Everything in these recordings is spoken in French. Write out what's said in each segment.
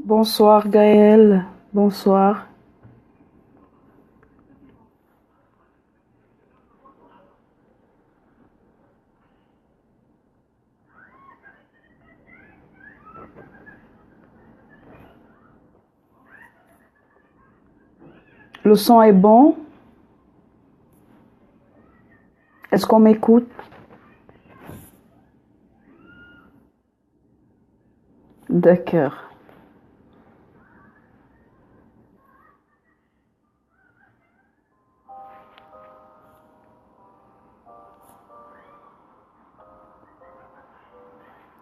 Bonsoir Gaël, bonsoir. Le son est bon? Est-ce qu'on m'écoute? D'accord.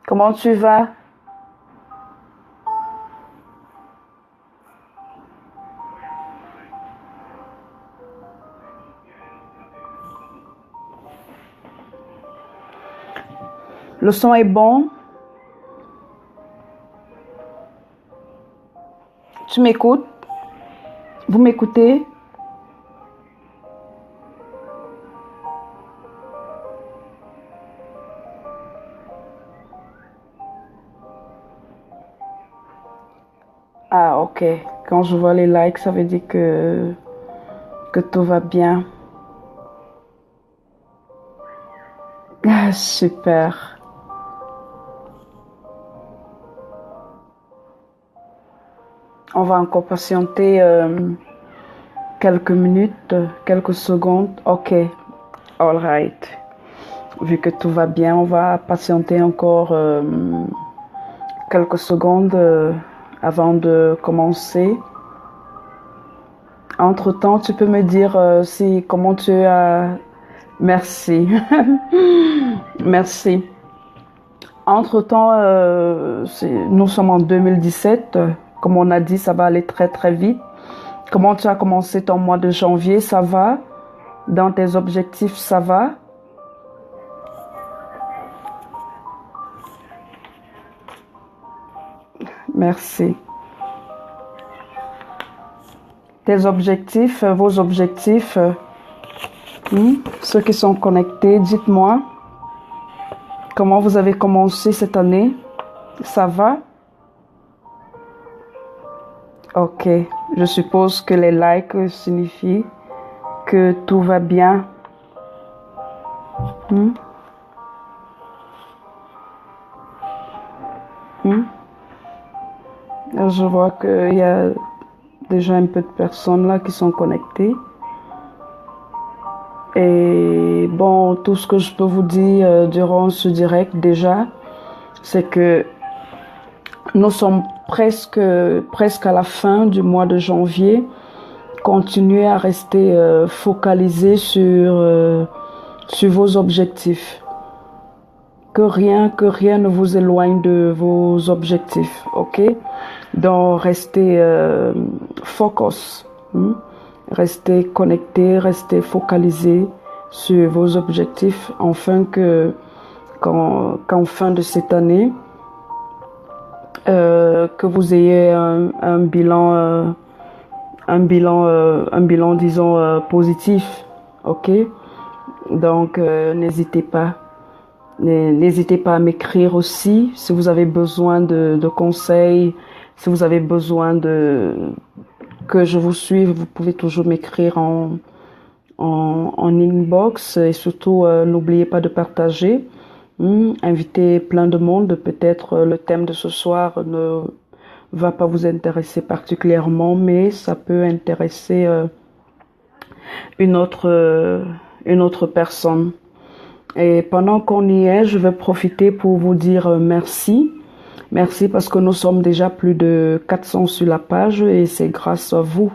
Comment tu vas? Le son est bon? Tu m'écoutes? Vous m'écoutez? Ah, ok. Quand je vois les likes, ça veut dire que tout va bien. Ah, super. On va encore patienter quelques minutes, quelques secondes. Ok, all right. Vu que tout va bien, on va patienter encore quelques secondes avant de commencer. Entre-temps, tu peux me dire si comment tu as... Merci. Merci. Entre-temps, nous sommes en 2017. Comme on a dit, ça va aller très très vite. Comment tu as commencé ton mois de janvier? Ça va? Dans tes objectifs, ça va? Merci. Tes objectifs, vos objectifs, ceux qui sont connectés, dites-moi comment vous avez commencé cette année. Ça va? Ok. Je suppose que les likes signifient que tout va bien. Hmm? Hmm? Je vois qu'il y a déjà un peu de personnes là qui sont connectées. Et bon, tout ce que je peux vous dire durant ce direct déjà, c'est que nous sommes presque à la fin du mois de janvier. Continuez à rester focalisé sur vos objectifs. Que rien ne vous éloigne de vos objectifs, ok? Donc, restez focus, restez connecté, restez focalisé sur vos objectifs, afin qu'en fin de cette année, que vous ayez un bilan, disons, positif, ok? Donc, n'hésitez pas à m'écrire aussi si vous avez besoin de conseils, si vous avez besoin que je vous suive, vous pouvez toujours m'écrire en inbox et surtout n'oubliez pas de partager. Invitez plein de monde. Peut-être le thème de ce soir ne va pas vous intéresser particulièrement, mais ça peut intéresser une autre, euh, une autre personne. Et pendant qu'on y est, je vais profiter pour vous dire merci. Merci parce que nous sommes déjà plus de 400 sur la page et c'est grâce à vous.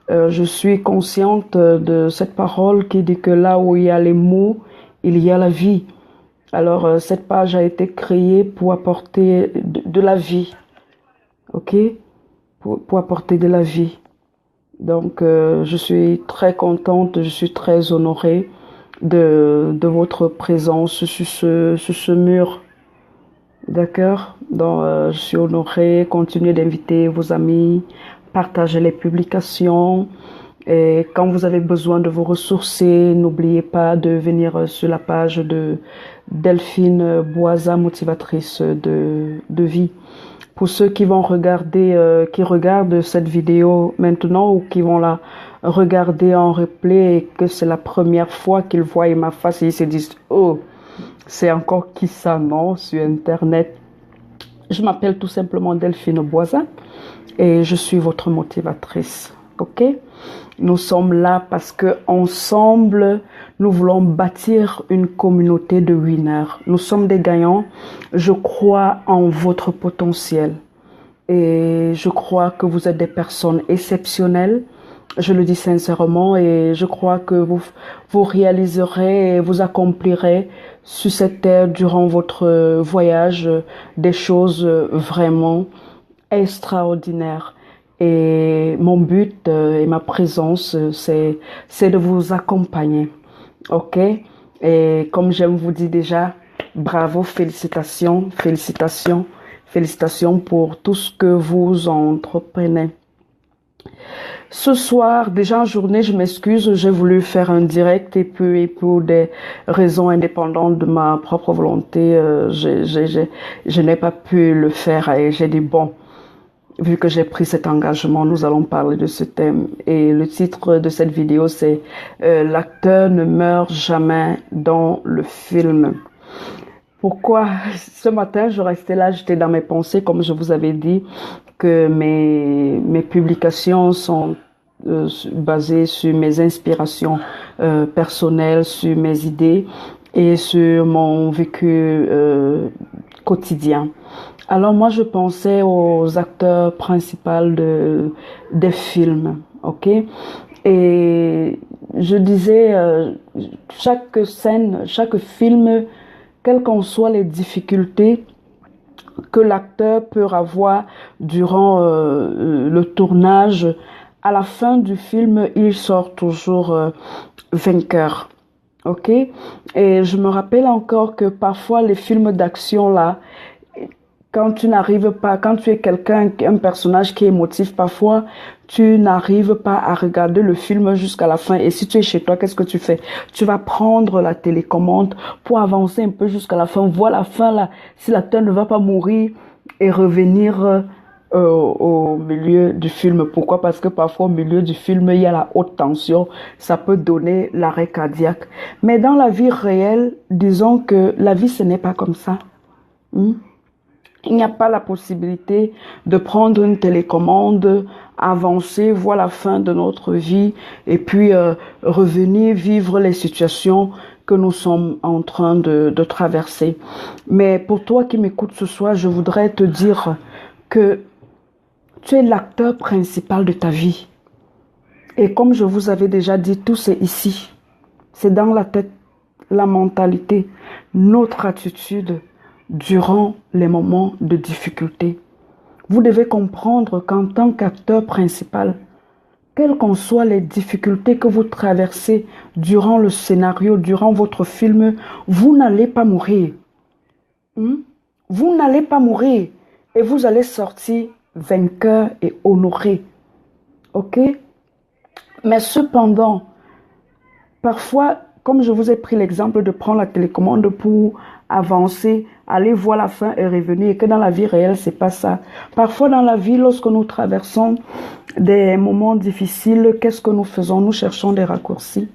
Je suis consciente de cette parole qui dit que là où il y a les mots, il y a la vie. Alors, cette page a été créée pour apporter de la vie, ok? Pour apporter de la vie. Donc, je suis très contente, je suis très honorée de votre présence sur ce mur. D'accord? Donc, je suis honorée. Continuez d'inviter vos amis, partagez les publications. Et quand vous avez besoin de vous ressourcer, n'oubliez pas de venir sur la page de Delphine Boisa, motivatrice de vie, Pour ceux qui vont regarder, qui regardent cette vidéo maintenant ou qui vont la regarder en replay et que c'est la première fois qu'ils voient ma face et ils se disent, oh, c'est encore qui ça, non, sur Internet. Je m'appelle tout simplement Delphine Boisa et je suis votre motivatrice. Ok? Nous sommes là parce que ensemble, nous voulons bâtir une communauté de winners. Nous sommes des gagnants. Je crois en votre potentiel et je crois que vous êtes des personnes exceptionnelles. Je le dis sincèrement et je crois que vous réaliserez et vous accomplirez sur cette terre durant votre voyage des choses vraiment extraordinaires. Et mon but et ma présence, c'est de vous accompagner. OK? Et comme j'aime vous dire déjà, bravo, félicitations, félicitations, félicitations pour tout ce que vous entreprenez. Ce soir, déjà en journée, je m'excuse, j'ai voulu faire un direct et puis pour des raisons indépendantes de ma propre volonté, je n'ai pas pu le faire et j'ai dit bon, vu que j'ai pris cet engagement, nous allons parler de ce thème. Et le titre de cette vidéo, c'est l'acteur ne meurt jamais dans le film. Pourquoi? Ce matin, je restais là, j'étais dans mes pensées, comme je vous avais dit, que mes publications sont basées sur mes inspirations personnelles, sur mes idées et sur mon vécu quotidien. Alors moi, je pensais aux acteurs principaux des films, ok? Et je disais, chaque scène, chaque film, quelles qu'en soient les difficultés que l'acteur peut avoir durant le tournage, à la fin du film, il sort toujours vainqueur. Ok? Et je me rappelle encore que parfois les films d'action là, quand tu n'arrives pas, quand tu es quelqu'un, un personnage qui est émotif, parfois, tu n'arrives pas à regarder le film jusqu'à la fin. Et si tu es chez toi, qu'est-ce que tu fais? Tu vas prendre la télécommande pour avancer un peu jusqu'à la fin, voir la fin là, si l'acteur ne va pas mourir et revenir au milieu du film. Pourquoi? Parce que parfois au milieu du film, il y a la haute tension. Ça peut donner l'arrêt cardiaque. Mais dans la vie réelle, disons que la vie, ce n'est pas comme ça. Il n'y a pas la possibilité de prendre une télécommande, avancer, voir la fin de notre vie et puis revenir vivre les situations que nous sommes en train de traverser. Mais pour toi qui m'écoutes ce soir, je voudrais te dire que tu es l'acteur principal de ta vie. Et comme je vous avais déjà dit, tout c'est ici. C'est dans la tête, la mentalité, notre attitude durant les moments de difficulté. Vous devez comprendre qu'en tant qu'acteur principal, quelles qu'en soient les difficultés que vous traversez durant le scénario, durant votre film, vous n'allez pas mourir. Vous n'allez pas mourir et vous allez sortir vainqueur et honoré. Ok? Mais cependant, parfois, comme je vous ai pris l'exemple de prendre la télécommande pour avancer, aller voir la fin et revenir, et que dans la vie réelle, c'est pas ça. Parfois dans la vie, lorsque nous traversons des moments difficiles, qu'est-ce que nous faisons? Nous cherchons des raccourcis.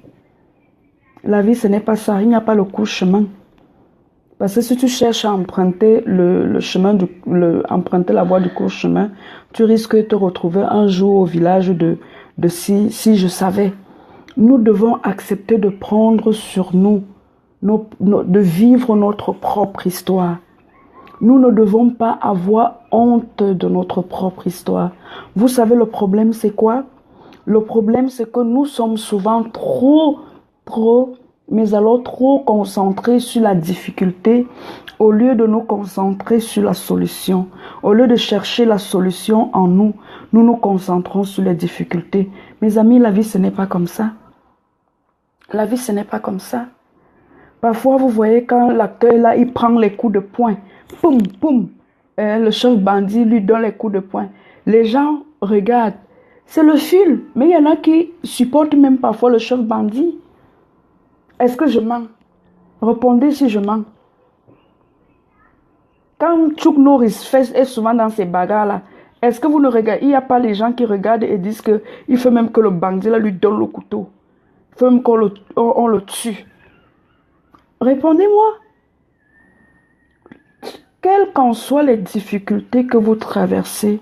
La vie, ce n'est pas ça. Il n'y a pas le court chemin. Parce que si tu cherches à emprunter emprunter la voie du court chemin, tu risques de te retrouver un jour au village de si je savais. Nous devons accepter de prendre sur nous, de vivre notre propre histoire. Nous ne devons pas avoir honte de notre propre histoire. Vous savez, le problème, c'est quoi? Le problème, c'est que nous sommes souvent trop concentrés sur la difficulté au lieu de nous concentrer sur la solution. Au lieu de chercher la solution en nous, nous nous concentrons sur les difficultés. Mes amis, la vie, ce n'est pas comme ça. La vie, ce n'est pas comme ça. Parfois, vous voyez, quand l'acteur est là, il prend les coups de poing. Poum, poum. Le chef bandit lui donne les coups de poing. Les gens regardent. C'est le film. Mais il y en a qui supportent même parfois le chef bandit. Est-ce que je mens? Répondez si je mens. Quand Chuck Norris est souvent dans ces bagarres-là, est-ce que vous ne regardez, il n'y a pas les gens qui regardent et disent qu'il fait même que le bandit là lui donne le couteau. Il faut même on le tue. Répondez-moi. Quelles qu'en soient les difficultés que vous traversez,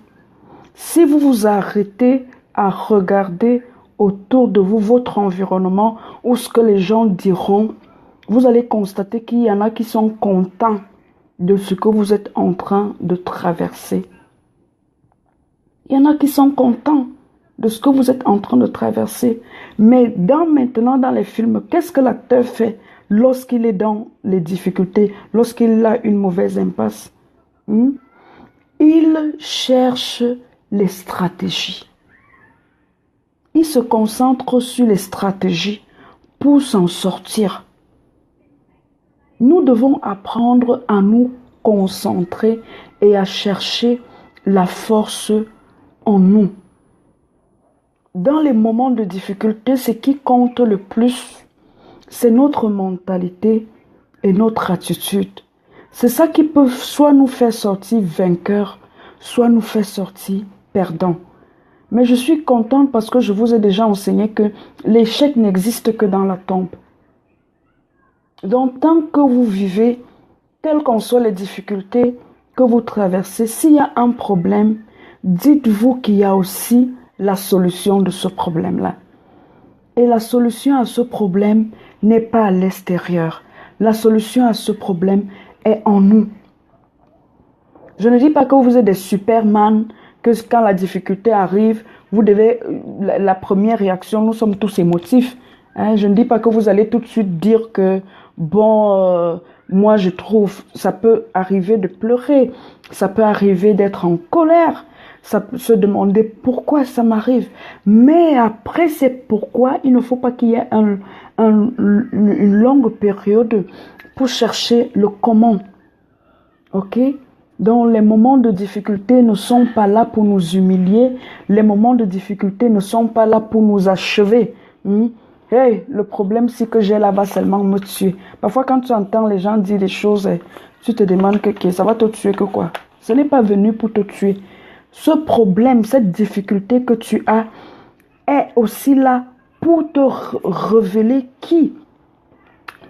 si vous vous arrêtez à regarder autour de vous, votre environnement ou ce que les gens diront, vous allez constater qu'il y en a qui sont contents de ce que vous êtes en train de traverser. Il y en a qui sont contents de ce que vous êtes en train de traverser. Mais maintenant, dans les films, qu'est-ce que l'acteur fait lorsqu'il est dans les difficultés, lorsqu'il a une mauvaise impasse? Il cherche les stratégies. Il se concentre sur les stratégies pour s'en sortir. Nous devons apprendre à nous concentrer et à chercher la force en nous. Dans les moments de difficulté, ce qui compte le plus, c'est notre mentalité et notre attitude. C'est ça qui peut soit nous faire sortir vainqueurs, soit nous faire sortir perdants. Mais je suis contente parce que je vous ai déjà enseigné que l'échec n'existe que dans la tombe. Donc, tant que vous vivez, quelles qu'en soient les difficultés que vous traversez, s'il y a un problème, dites-vous qu'il y a aussi la solution de ce problème-là. Et la solution à ce problème n'est pas à l'extérieur. La solution à ce problème est en nous. Je ne dis pas que vous êtes des Superman, que quand la difficulté arrive, vous devez, la première réaction, nous sommes tous émotifs. Je ne dis pas que vous allez tout de suite dire que, bon, moi je trouve, ça peut arriver de pleurer, ça peut arriver d'être en colère, ça peut se demander pourquoi ça m'arrive. Mais après c'est pourquoi, il ne faut pas qu'il y ait une longue période pour chercher le comment. Ok? Donc les moments de difficulté ne sont pas là pour nous humilier, les moments de difficulté ne sont pas là pour nous achever. Hey, le problème c'est que j'ai là va seulement me tuer. Parfois quand tu entends les gens dire des choses, tu te demandes que ça va te tuer que quoi. Ce n'est pas venu pour te tuer. Ce problème, cette difficulté que tu as est aussi là pour te révéler qui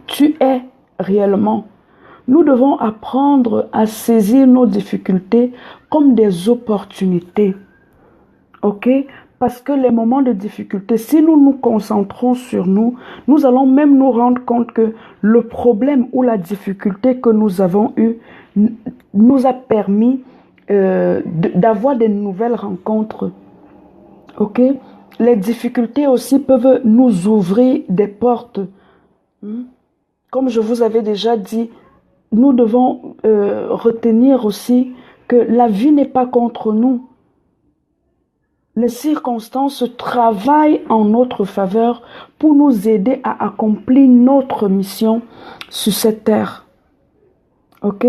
tu es réellement. Nous devons apprendre à saisir nos difficultés comme des opportunités. Ok? Parce que les moments de difficulté, si nous nous concentrons sur nous, nous allons même nous rendre compte que le problème ou la difficulté que nous avons eue nous a permis d'avoir de nouvelles rencontres. Ok? Les difficultés aussi peuvent nous ouvrir des portes. Comme je vous avais déjà dit, nous devons retenir aussi que la vie n'est pas contre nous. Les circonstances travaillent en notre faveur pour nous aider à accomplir notre mission sur cette terre. Ok?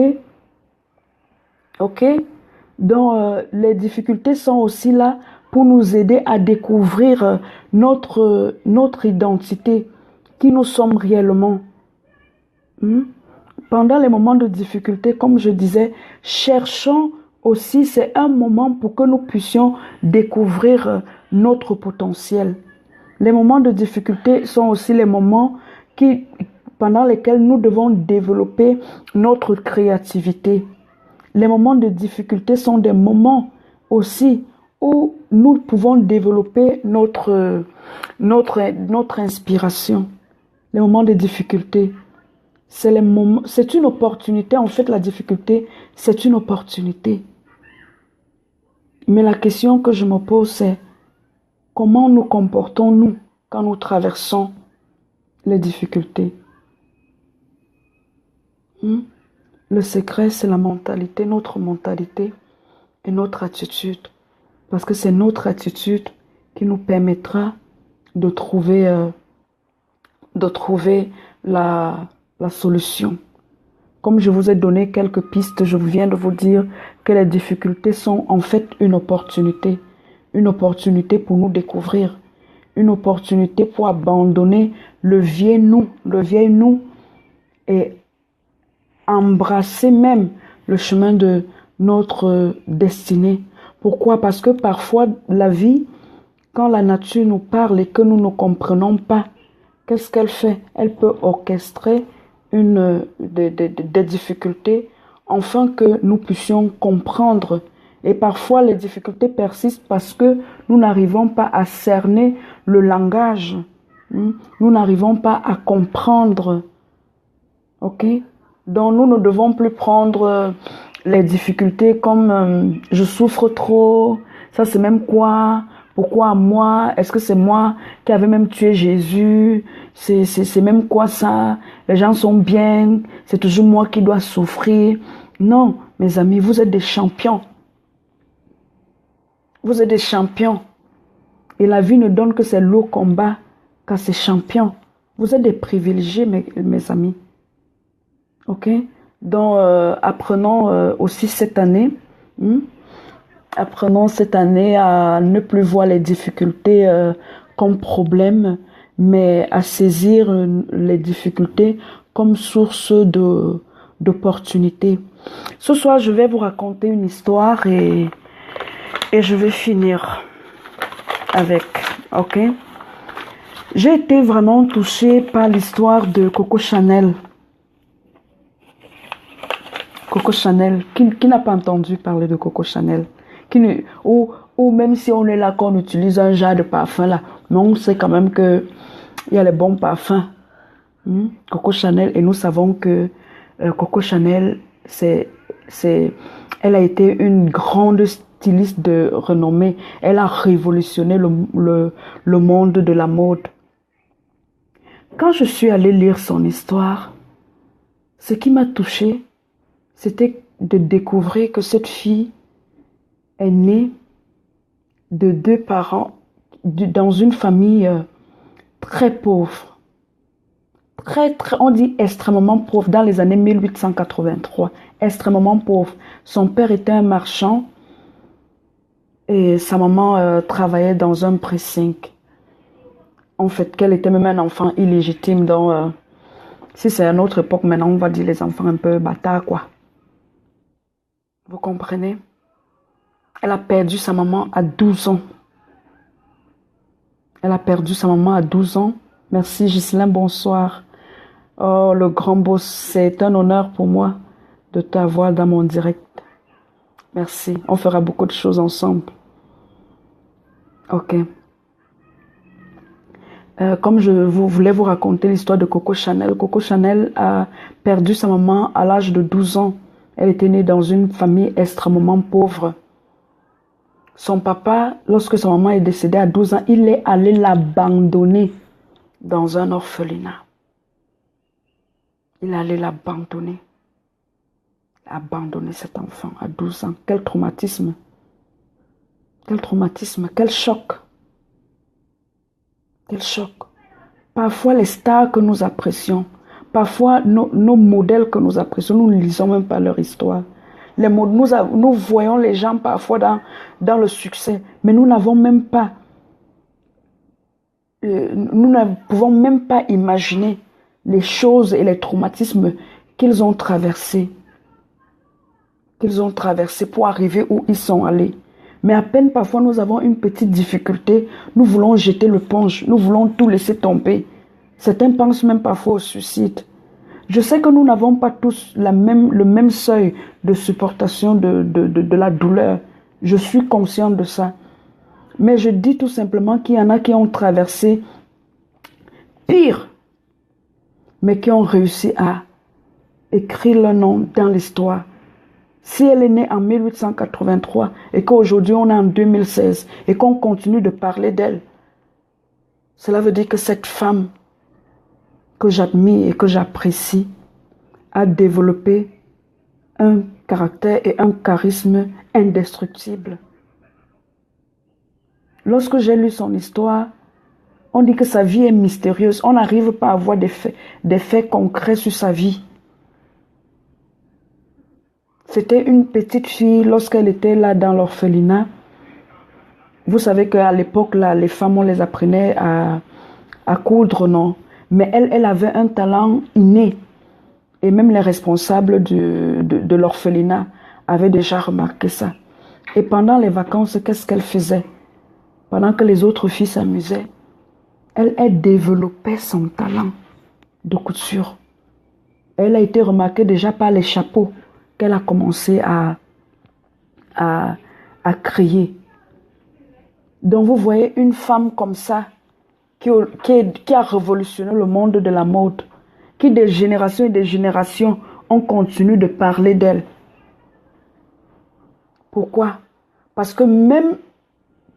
Ok? Donc, les difficultés sont aussi là pour nous aider à découvrir notre identité, qui nous sommes réellement. Pendant les moments de difficulté, comme je disais, cherchons aussi, c'est un moment pour que nous puissions découvrir notre potentiel. Les moments de difficulté sont aussi les moments pendant lesquels nous devons développer notre créativité. Les moments de difficulté sont des moments aussi où nous pouvons développer notre inspiration. Les moments de difficulté, c'est une opportunité. En fait, la difficulté, c'est une opportunité. Mais la question que je me pose, c'est comment nous comportons-nous quand nous traversons les difficultés? Le secret, c'est la mentalité, notre mentalité et notre attitude. Parce que c'est notre attitude qui nous permettra de trouver la solution. Comme je vous ai donné quelques pistes, je viens de vous dire que les difficultés sont en fait une opportunité pour nous découvrir, une opportunité pour abandonner le vieil nous et embrasser même le chemin de notre destinée. Pourquoi? Parce que parfois, la vie, quand la nature nous parle et que nous ne comprenons pas, qu'est-ce qu'elle fait? Elle peut orchestrer des difficultés afin que nous puissions comprendre. Et parfois, les difficultés persistent parce que nous n'arrivons pas à cerner le langage. Nous n'arrivons pas à comprendre. OK? Donc, nous ne devons plus prendre les difficultés comme je souffre trop, ça c'est même quoi? Pourquoi moi? Est-ce que c'est moi qui avais même tué Jésus? C'est même quoi ça? Les gens sont bien, c'est toujours moi qui dois souffrir. Non, mes amis, vous êtes des champions. Vous êtes des champions. Et la vie ne donne que ces lourds combats qu'à ces champions. Vous êtes des privilégiés, mes amis. OK? Donc, apprenons aussi cette année. Apprenons cette année à ne plus voir les difficultés comme problème, mais à saisir les difficultés comme source d'opportunités. Ce soir, je vais vous raconter une histoire et je vais finir avec. OK? J'ai été vraiment touchée par l'histoire de Coco Chanel. Coco Chanel, qui n'a pas entendu parler de Coco Chanel? Ou même si on est là, qu'on utilise un genre de parfum là, mais on sait quand même qu'il y a les bons parfums. Coco Chanel, et nous savons que Coco Chanel, elle a été une grande styliste de renommée. Elle a révolutionné le monde de la mode. Quand je suis allée lire son histoire, ce qui m'a touchée, c'était de découvrir que cette fille est née de 2 parents dans une famille très pauvre. On dit extrêmement pauvre dans les années 1883. Extrêmement pauvre. Son père était un marchand et sa maman travaillait dans un pressing. En fait, qu'elle était même un enfant illégitime. Donc, si c'est à notre époque, maintenant, on va dire les enfants un peu bâtards, quoi. Vous comprenez? Elle a perdu sa maman à 12 ans. Elle a perdu sa maman à 12 ans. Merci Ghislain, bonsoir. Oh, le grand boss, c'est un honneur pour moi de t'avoir dans mon direct. Merci, on fera beaucoup de choses ensemble. OK. Comme je voulais vous raconter l'histoire de Coco Chanel. Coco Chanel a perdu sa maman à l'âge de 12 ans. Elle était née dans une famille extrêmement pauvre. Son papa, lorsque sa maman est décédée à 12 ans, il est allé l'abandonner dans un orphelinat. Il est allé l'abandonner. Abandonner cet enfant à 12 ans. Quel traumatisme. Quel traumatisme. Quel choc. Quel choc. Parfois les stars que nous apprécions, parfois nos modèles que nous apprécions, nous ne lisons même pas leur histoire. Nous voyons les gens parfois dans le succès, mais nous n'avons même pas, nous ne pouvons même pas imaginer les choses et les traumatismes qu'ils ont traversés. Qu'ils ont traversés pour arriver où ils sont allés. Mais à peine parfois nous avons une petite difficulté, nous voulons jeter l'éponge, nous voulons tout laisser tomber. Certains pensent même parfois au suicide. Je sais que nous n'avons pas tous le même seuil de supportation de la douleur. Je suis conscient de ça. Mais je dis tout simplement qu'il y en a qui ont traversé pire, mais qui ont réussi à écrire leur nom dans l'histoire. Si elle est née en 1883 et qu'aujourd'hui on est en 2016 et qu'on continue de parler d'elle, cela veut dire que cette femme que j'admire et que j'apprécie a développé un caractère et un charisme indestructible. Lorsque j'ai lu son histoire, on dit que sa vie est mystérieuse. On n'arrive pas à voir des faits concrets sur sa vie. C'était une petite fille lorsqu'elle était là dans l'orphelinat. Vous savez qu'à l'époque, là, les femmes, on les apprenait à coudre, non? Mais elle avait un talent inné. Et même les responsables de l'orphelinat avaient déjà remarqué ça. Et pendant les vacances, qu'est-ce qu'elle faisait? Pendant que les autres filles s'amusaient, elle développait son talent de couture. Elle a été remarquée déjà par les chapeaux qu'elle a commencé à créer. Donc vous voyez une femme comme ça qui a révolutionné le monde de la mode, qui des générations et des générations ont continué de parler d'elle. Pourquoi? Parce que même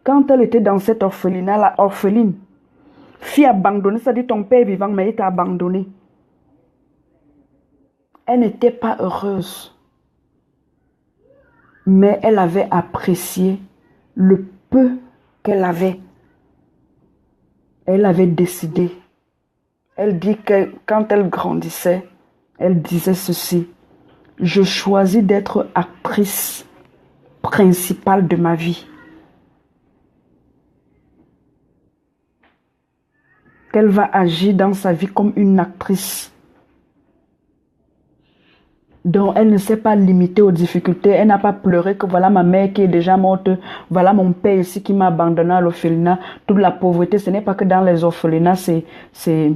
quand elle était dans cet orphelinat, la orpheline, fille abandonnée, ça dit ton père est vivant, mais il t'a abandonné. Elle n'était pas heureuse. Mais elle avait apprécié le peu qu'elle avait. Elle avait décidé. Elle dit que quand elle grandissait, elle disait ceci: je choisis d'être actrice principale de ma vie. Qu'elle va agir dans sa vie comme une actrice. Donc elle ne s'est pas limitée aux difficultés. Elle n'a pas pleuré que voilà ma mère qui est déjà morte, voilà mon père ici qui m'a abandonné à l'orphelinat. Toute la pauvreté, ce n'est pas que dans les orphelinats, c'est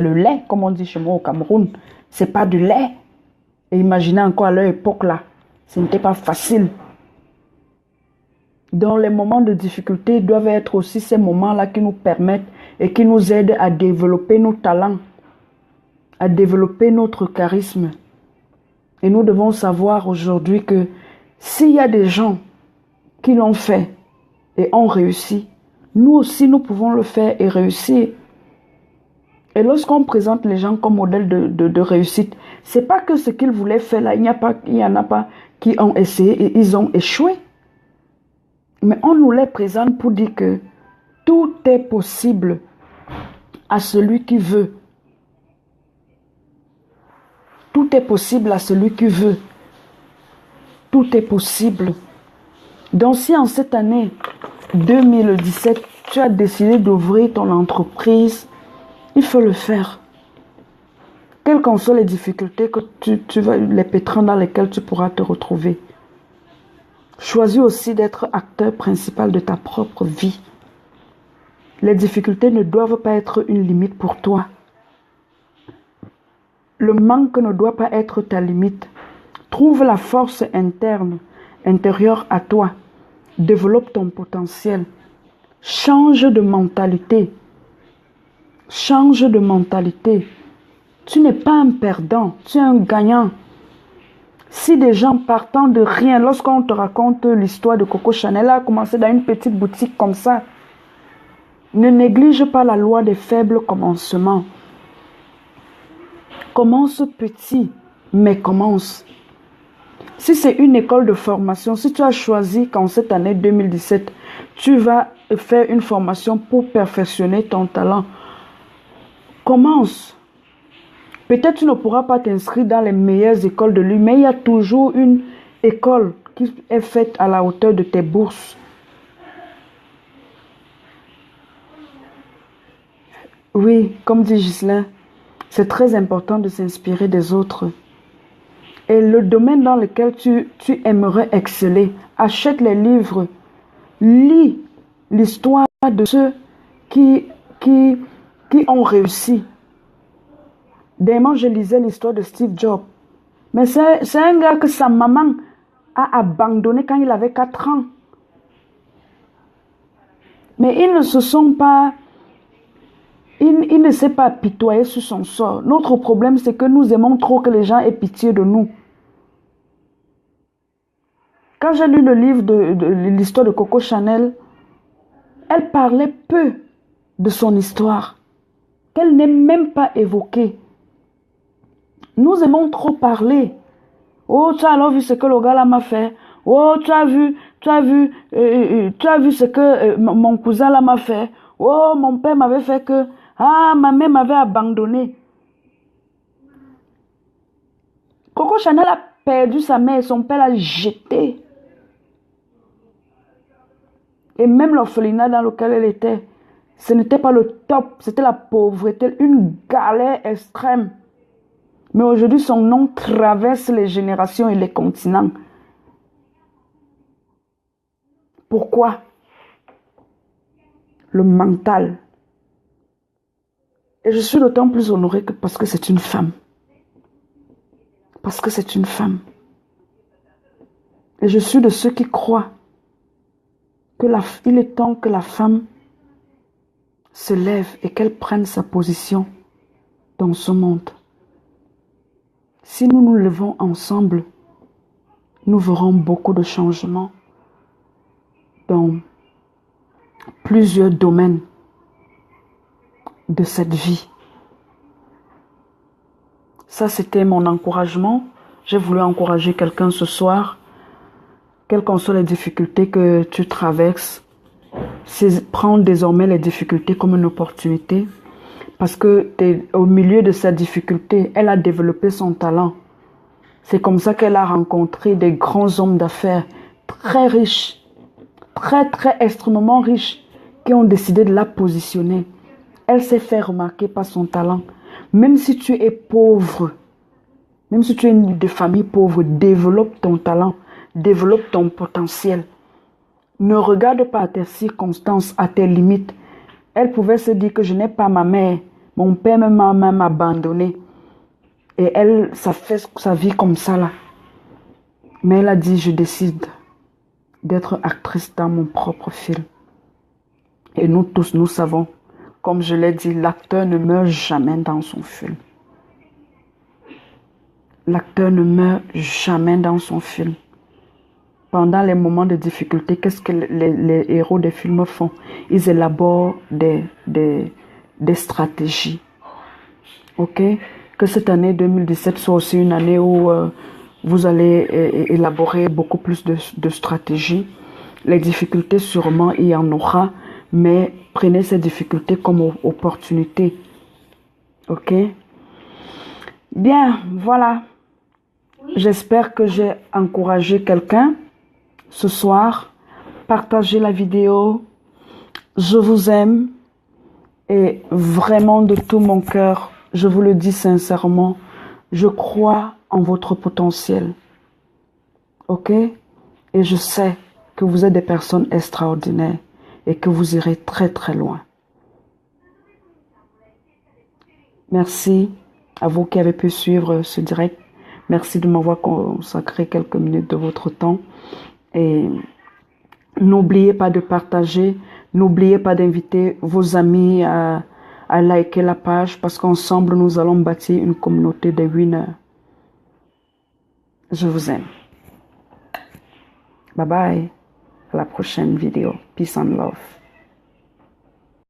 le lait, comme on dit chez moi au Cameroun. C'est pas du lait. Et imaginez encore à leur époque là, ce n'était pas facile. Donc les moments de difficulté doivent être aussi ces moments-là qui nous permettent et qui nous aident à développer nos talents, à développer notre charisme. Et nous devons savoir aujourd'hui que s'il y a des gens qui l'ont fait et ont réussi, nous aussi nous pouvons le faire et réussir. Et lorsqu'on présente les gens comme modèle de réussite, c'est pas que ce qu'ils voulaient faire là, il y en a pas qui ont essayé et ils ont échoué. Mais on nous les présente pour dire que tout est possible à celui qui veut. Tout est possible à celui qui veut. Tout est possible. Donc si en cette année 2017, tu as décidé d'ouvrir ton entreprise, il faut le faire. Quelles qu'en soient les difficultés que tu vas, les pétrins dans lesquels tu pourras te retrouver. Choisis aussi d'être acteur principal de ta propre vie. Les difficultés ne doivent pas être une limite pour toi. Le manque ne doit pas être ta limite. Trouve la force intérieure à toi. Développe ton potentiel. Change de mentalité. Change de mentalité. Tu n'es pas un perdant, tu es un gagnant. Si des gens partant de rien, lorsqu'on te raconte l'histoire de Coco Chanel, elle a commencé dans une petite boutique comme ça. Ne néglige pas la loi des faibles commencements. Commence petit, mais commence. Si c'est une école de formation, si tu as choisi qu'en cette année 2017, tu vas faire une formation pour perfectionner ton talent, commence. Peut-être tu ne pourras pas t'inscrire dans les meilleures écoles de lui, mais il y a toujours une école qui est faite à la hauteur de tes bourses. Oui, comme dit Ghislain, c'est très important de s'inspirer des autres. Et le domaine dans lequel tu aimerais exceller, achète les livres, lis l'histoire de ceux qui ont réussi. Dernièrement, je lisais l'histoire de Steve Jobs. Mais c'est un gars que sa maman a abandonné quand il avait 4 ans. Mais ils ne se sont pas... Il ne s'est pas apitoyé sur son sort. Notre problème, c'est que nous aimons trop que les gens aient pitié de nous. Quand j'ai lu le livre de l'histoire de Coco Chanel, elle parlait peu de son histoire, qu'elle n'est même pas évoquée. Nous aimons trop parler. Oh, tu as alors vu ce que le gars là m'a fait. Oh, tu as vu ce que mon cousin là m'a fait. Oh, mon père m'avait fait que... Ah, ma mère m'avait abandonné. Coco Chanel a perdu sa mère et son père l'a jeté. Et même l'orphelinat dans lequel elle était, Ce n'était pas le top, c'était la pauvreté, une galère extrême. Mais aujourd'hui, son nom traverse les générations et les continents. Pourquoi? Le mental. Et je suis d'autant plus honorée que parce que c'est une femme. Parce que c'est une femme. Et je suis de ceux qui croient qu'il est temps que la femme se lève et qu'elle prenne sa position dans ce monde. Si nous nous levons ensemble, nous verrons beaucoup de changements dans plusieurs domaines de cette vie. Ça, c'était mon encouragement. J'ai voulu encourager quelqu'un ce soir. Quelles qu'en soient les difficultés que tu traverses, prends désormais les difficultés comme une opportunité. Parce que au milieu de cette difficulté, elle a développé son talent. C'est comme ça qu'elle a rencontré des grands hommes d'affaires très riches, très extrêmement riches, qui ont décidé de la positionner. Elle s'est fait remarquer par son talent. Même si tu es pauvre, même si tu es de famille pauvre, développe ton talent, développe ton potentiel. Ne regarde pas à tes circonstances, à tes limites. Elle pouvait se dire que je n'ai pas ma mère, mon père m'a même abandonné. Et elle, ça fait sa vie comme ça là. Mais elle a dit, je décide d'être actrice dans mon propre film. Et nous tous, nous savons, comme je l'ai dit, l'acteur ne meurt jamais dans son film. L'acteur ne meurt jamais dans son film. Pendant les moments de difficulté, qu'est-ce que les héros des films font? Ils élaborent des stratégies. Ok? Que cette année 2017 soit aussi une année où vous allez élaborer beaucoup plus de stratégies. Les difficultés, sûrement, il y en aura, mais prenez ces difficultés comme opportunité. Ok? Bien, voilà. J'espère que j'ai encouragé quelqu'un ce soir. Partagez la vidéo. Je vous aime. Et vraiment de tout mon cœur, je vous le dis sincèrement, je crois en votre potentiel. Ok? Et je sais que vous êtes des personnes extraordinaires et que vous irez très loin. Merci à vous qui avez pu suivre ce direct. Merci de m'avoir consacré quelques minutes de votre temps. Et n'oubliez pas de partager. N'oubliez pas d'inviter vos amis à liker la page parce qu'ensemble, nous allons bâtir une communauté de winners. Je vous aime. Bye bye. À la prochaine vidéo. Peace and love.